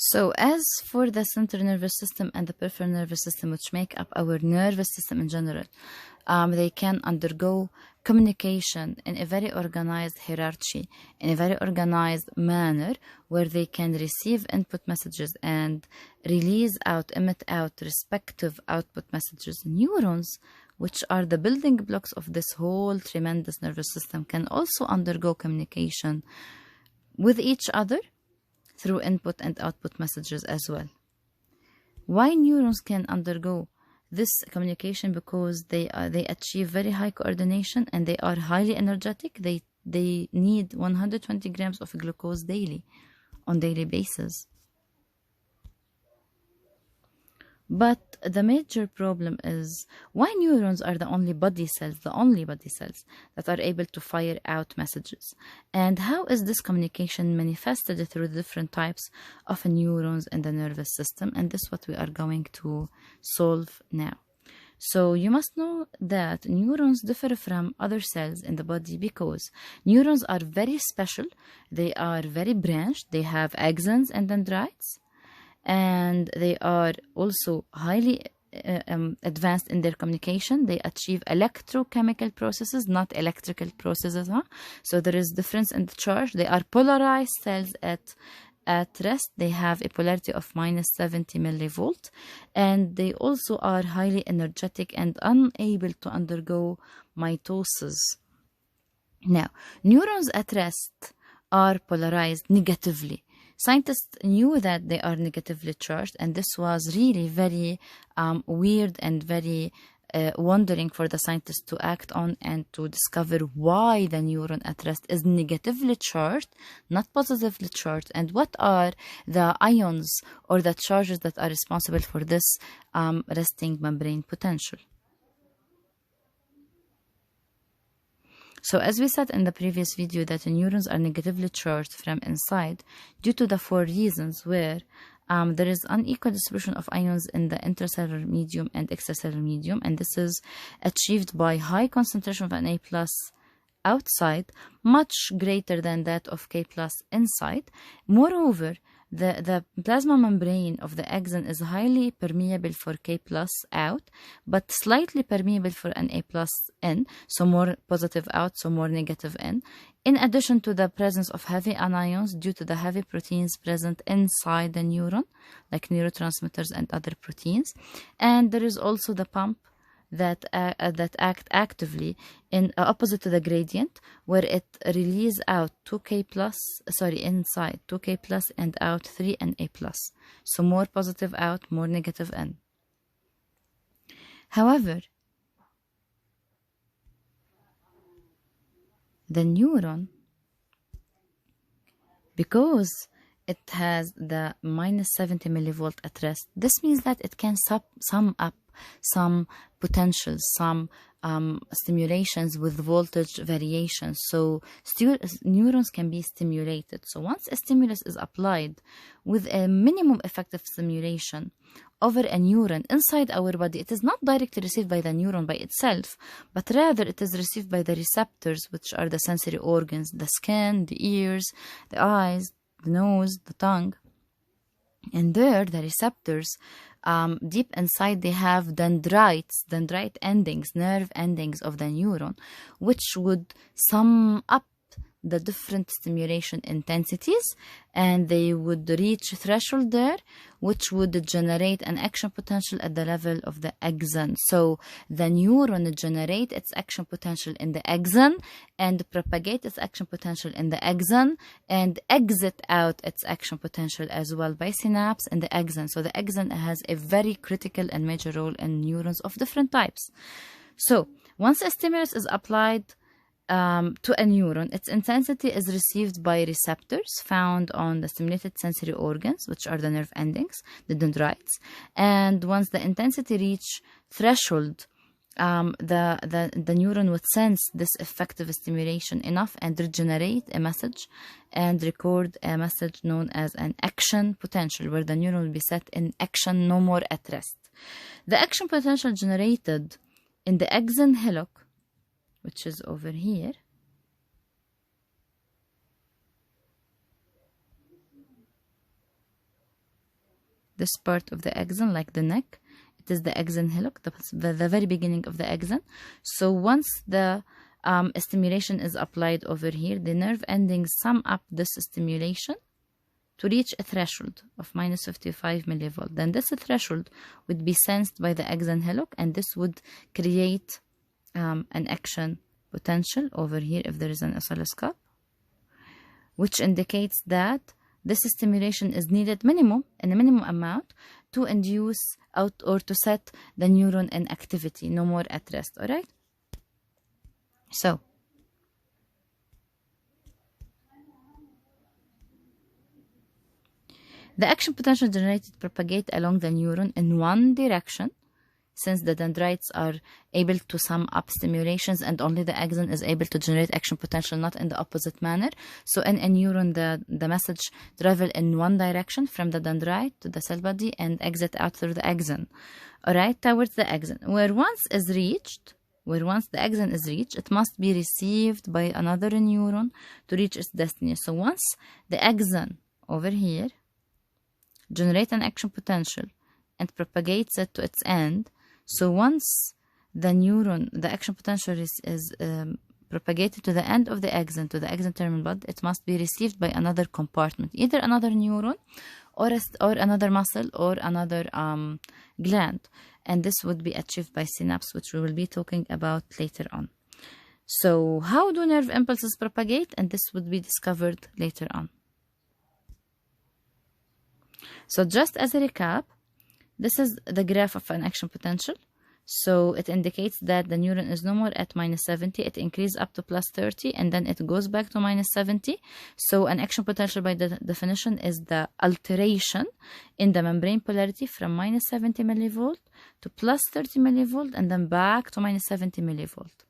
So as for the central nervous system and the peripheral nervous system, which make up our nervous system in general, they can undergo communication in a very organized hierarchy, in a very organized manner, where they can receive input messages and emit out respective output messages. Neurons, which are the building blocks of this whole tremendous nervous system, can also undergo communication with each other through input and output messages as well. Why neurons can undergo this communication? Because they achieve very high coordination and they are highly energetic. They need 120 grams of glucose daily on daily basis. But the major problem is why neurons are the only body cells that are able to fire out messages. And how is this communication manifested through the different types of neurons in the nervous system? And this is what we are going to solve now. So you must know that neurons differ from other cells in the body because neurons are very special. They are very branched. They have axons and dendrites. And they are also highly advanced in their communication. They achieve electrochemical processes, not electrical processes. So there is difference in the charge. They are polarized cells at rest. They have a polarity of minus 70 millivolt. And they also are highly energetic and unable to undergo mitosis. Now, neurons at rest are polarized negatively. Scientists knew that they are negatively charged, and this was really very weird and very wondering for the scientists to act on and to discover why the neuron at rest is negatively charged, not positively charged, and what are the ions or the charges that are responsible for this resting membrane potential. So as we said in the previous video that the neurons are negatively charged from inside due to the 4 reasons where there is unequal distribution of ions in the intracellular medium and extracellular medium, and this is achieved by high concentration of Na+ outside, much greater than that of K+ inside. Moreover, the plasma membrane of the axon is highly permeable for K+ out, but slightly permeable for Na+ in, so more positive out, so more negative in addition to the presence of heavy anions due to the heavy proteins present inside the neuron, like neurotransmitters and other proteins. And there is also the pump that act actively in opposite to the gradient, where it release out 2K+, inside 2K+ and out 3 Na+. So more positive out, more negative in. However, the neuron, because it has the minus 70 millivolt at rest, this means that it can sum up some potentials, some stimulations with voltage variations. So neurons can be stimulated. So once a stimulus is applied with a minimum effective stimulation over a neuron inside our body, it is not directly received by the neuron by itself, but rather it is received by the receptors, which are the sensory organs, the skin, the ears, the eyes, the nose, the tongue. And there, the receptors, deep inside, they have dendrite endings, nerve endings of the neuron, which would sum up the different stimulation intensities, and they would reach threshold there, which would generate an action potential at the level of the axon. So the neuron generate its action potential in the axon and propagate its action potential in the axon and exit out its action potential as well by synapse in the axon. So the axon has a very critical and major role in neurons of different types. So once a stimulus is applied to a neuron, its intensity is received by receptors found on the stimulated sensory organs, which are the nerve endings, the dendrites. And once the intensity reach threshold, the neuron would sense this effective stimulation enough and regenerate a message and record a message known as an action potential, where the neuron will be set in action, no more at rest. The action potential generated in the axon hillock, which is over here, this part of the axon, like the neck. It is the axon hillock, the very beginning of the axon. So once the stimulation is applied over here, the nerve endings sum up this stimulation to reach a threshold of minus 55 millivolt. Then this threshold would be sensed by the axon hillock, and this would create an action potential over here if there is an oscilloscope, which indicates that this stimulation is needed in a minimum amount to induce out or to set the neuron in activity, no more at rest. All right. So the action potential generated propagate along the neuron in one direction, since the dendrites are able to sum up stimulations and only the axon is able to generate action potential, not in the opposite manner. So in a neuron, the message travel in one direction from the dendrite to the cell body and exit out through the axon, all right, towards the axon. Where once the axon is reached, it must be received by another neuron to reach its destiny. So once the axon over here generates an action potential and propagates it to its end, so once the neuron, the action potential is propagated to the end of the axon, to the axon terminal bud, it must be received by another compartment, either another neuron or another muscle or another gland. And this would be achieved by synapse, which we will be talking about later on. So how do nerve impulses propagate? And this would be discovered later on. So just as a recap, this is the graph of an action potential. So it indicates that the neuron is no more at minus 70. It increases up to plus 30, and then it goes back to minus 70. So an action potential, by the definition, is the alteration in the membrane polarity from minus 70 millivolt to plus 30 millivolt, and then back to minus 70 millivolt.